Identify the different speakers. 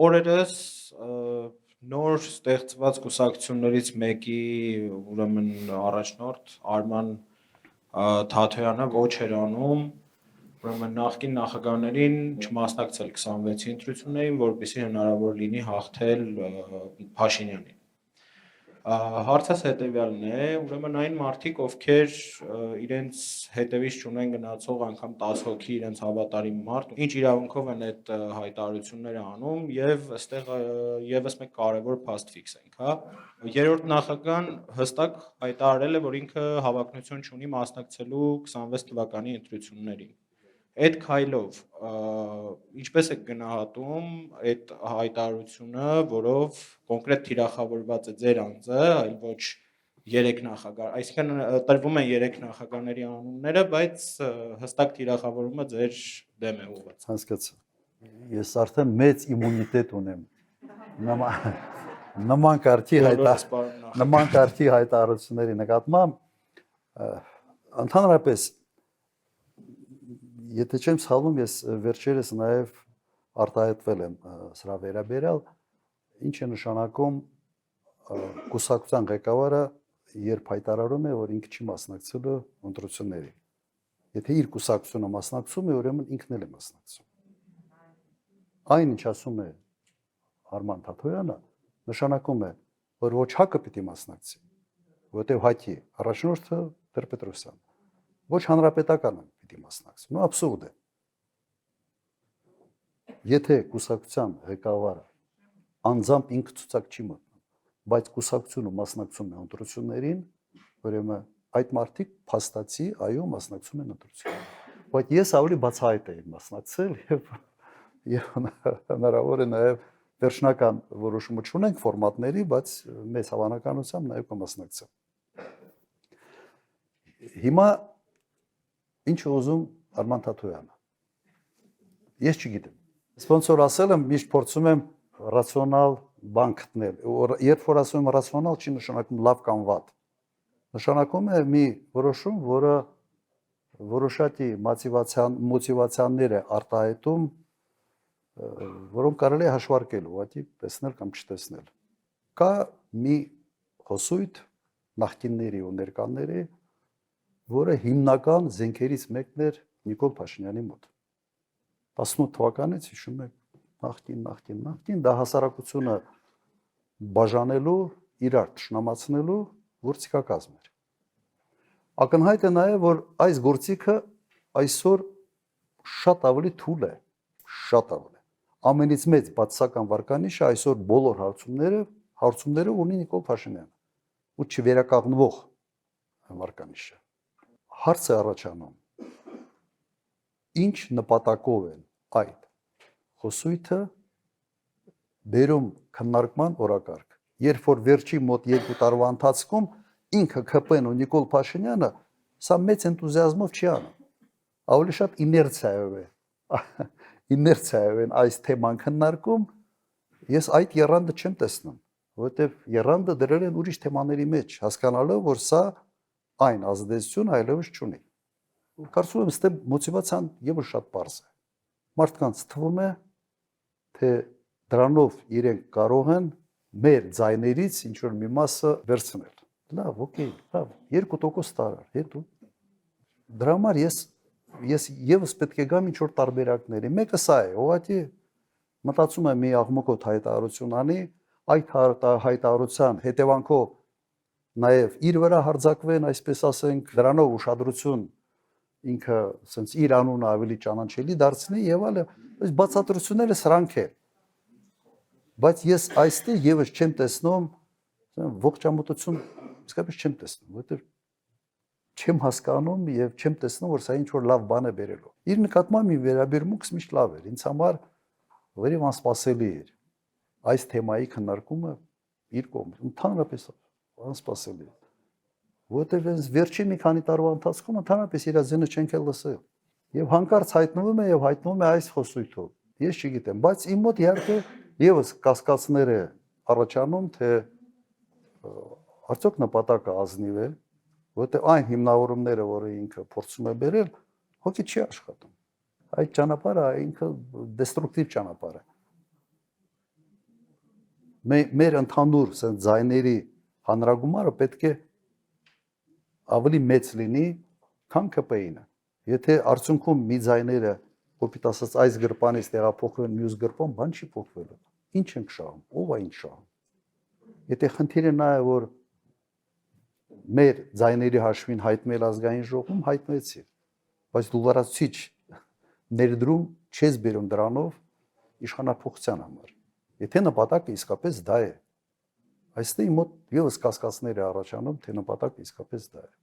Speaker 1: Օրերս նոր ստեղծված կուսակցություններից մեկի ուրեմն առաջնորդ Արման Թաթոյանը ոչ էր անում ուրեմն նախկին նախագահներին չմասնակցել 26-ի ընտրություններին, որպեսզի հնարավոր լինի հաղթել Փաշինյանին։ Հարցս հետևյալն է, ուրեմն այն մարդիկ, ովքեր իրենց հետևից չունեն գնացող անգամ 10 հոգի իրենց հավատարիմ մարդ, ինչ իրավունքով են այդ հայտարարությունները անում եւ այստեղ եւս մեկ կարեւոր փաստ ֆիքսենք, հա։ Երրորդ նախագահան հստակ հայտարարել է, որ ինքը հավակնություն չունի մասնակցելու 26 թվականի ընտրություններին։ Այդ քայլով ինչպես է գնահատում այդ հայտարարությունը, որով կոնկրետ թիրախավորված է ձեր անձը, այլ ոչ 3 նախագահ, այսինքն տրվում են 3 նախագահների անունները, բայց հստակ թիրախավորումը ձեր դեմ է ուղղված։
Speaker 2: Հասկացա։ Ես արդեն մեծ իմունիտետ ունեմ։ Նման կարգի հայտարարությունների նկատմամբ ընդհանրապես եթե չեմ սխալվում, ես վերջերս նաև արտահայտվել եմ սրա վերաբերյալ, ինչ է նշանակում կուսակցության ղեկավարը, երբ հայտարարում է, որ ինքը չի մասնակցելու ընտրությունների։ Եթե իր կուսակցությունը մասնակցում է, ուրեմն ինքն էլ է մասնակցում։ Այն ինչ ասում է Արման Թաթոյանը, նշանակում է, որ ոչ ՀԱԿ-ը պիտի մասնակցի, որտեղ ՀԱԿ-ի առաջնորդը Տեր-Պետրոսյանն, ոչ հանրապետականը պիտի մասնակցի։ Նո աբսուրդ է։ Եթե կուսակցության ղեկավարը անձամբ ինքը ցուցակ չի մտնում, բայց կուսակցությունը մասնակցում է ընտրություններին, ուրեմն այդ մարդիկ փաստացի այո մասնակցում են ընտրություններին։ Բայց ես ավելի բացահայտ եմ մասնակցել եւ հնարավոր է նաեւ վերջնական որոշումը չունենք ֆորմատների, բայց մեծ հավանականությամբ նաեւ կմասնակցեմ։ Հիմա ինչ է ուզում Արման Թաթոյանը։ Ես չգիտեմ։ Ոնց որ ասել եմ, միշտ փորձում եմ ռացիոնալ բան գտնել։ Երբ որ ասում եմ ռացիոնալ, չի նշանակում լավ կամ վատ։ Նշանակում է մի որոշում, որը որոշակի մոտիվացիաներ է արտահայտում, որոնք կարելի է հաշվարկել, ուղղակի տեսնել կամ չտեսնել։ Կա մի հոսույթ նախկինների ու ներկաների, որը հիմնական զենքերից մեկն էր Նիկոլ Փաշինյանի մոտ։ 18 թվականից հիշում եք նախկին դա հասարակությունը բաժանելու, իրար թշնամացնելու գործիքակազմ էր։ Ակնհայտ է նաև, որ այս գործիքը այսօր շատ ավելի թույլ է, շատ ավելի։ Ամենից մեծ բացասական վարկանիշը այսօր բոլոր հարցումները ունի Նիկոլ Փաշինյանը, ու չվերականգնվող վարկանիշը։ Հարց է առաջանում, ինչ նպատակով են այդ խոսույթը բերում քննարկման օրակարգ, երբ որ վերջի մոտ 2 տարվա ընթացքում ինքը ԿՊ-ն ու Նիկոլ Փաշինյանը սա մեծ էնտուզիազմով չի անում, ավելի շատ իներցիայով են այս թեման քննարկում, ես այդ եռանդը չեմ տեսնում, որովհետև եռանդը դրել են ուրիշ թեմաների մեջ, հասկանալով, որ սա այն ազդեցություն այլևս չունի։ Կարծում եմ, ստե մոտիվացիան ևս շատ պարզ է։ Մարդկանց թվում է, թե դրանով իրենք կարող են մեր ձայներից ինչ-որ մի մասը վերցնել։ Լավ, օքեյ, լավ, 2% տարար, հետո։ Դրա համար ես ևս պետք է գամ ինչ-որ տարբերակների։ Մեկը սա է, ուղղակի մտածում եմ մի աղմկոտ հայտարարություն անի, այդ հայտարարության հետևանքով նաև իր վրա հարձակվեն, այսպես ասենք, դրանով ուշադրություն ինքը ասենց իր անունը ավելի ճանաչելի դարձնի եւ այլն, այս բացատրությունները սրանք է։ Բայց ես այստեղ եւս չեմ տեսնում ողջամտություն, իսկապես չեմ տեսնում, որովհետեւ չեմ հասկանում եւ չեմ տեսնում, որ սա ինչ որ լավ բան է բերելու։ Իր նկատմամբ մի վերաբերմունքս միշտ լավ էր, ինձ համար վերև անսպասելի էր այս թեմայի քննարկումը իր կողմից, ընդհանրապես անսպասելի է։ Որտեղ այս վերջի մի քանի տարվա ընթացքում ընդհանրապես իր ձենը չենք էլ լսել։ Եվ հանկարծ հայտնվում է այս խոսույթով։ Ես չգիտեմ, բայց իմ մոտ իհարկե եւս կասկածներ է առաջանում, թե արդյոք նպատակը ազնիվ է, որտեղ այն հիմնավորումները, որը ինքը փորձում է բերել, հոգի չի աշխատում։ Այդ ճանապարհը ինքը դեստրուկտիվ ճանապարհ է։ մեր ընդհանուր ասենք ձայների հանրագումարը պետք է ավելի մեծ լինի, քան ԿՊԻ-ը։ Եթե արդյունքում մի ձայները, կոպիտ ասած, այս գրպանից տեղափոխվեն մյուս գրպան, բան չի փոխվելու։ Ինչ ենք շահում, ով է ինչ շահում։ Եթե խնդիրը նա է, որ մեր ձայների հաշվին հայտնվել ազգային ժողովում, հայտնվեցի, բայց դու լրացուցիչ ներդրում չես բերում դրանով իշխանափոխության համար։ Եթե նպատակը իսկապես դա է, այստեղ մոտ եւս կասկածներ է առաջանում, թե նպատակը իսկապես դա է։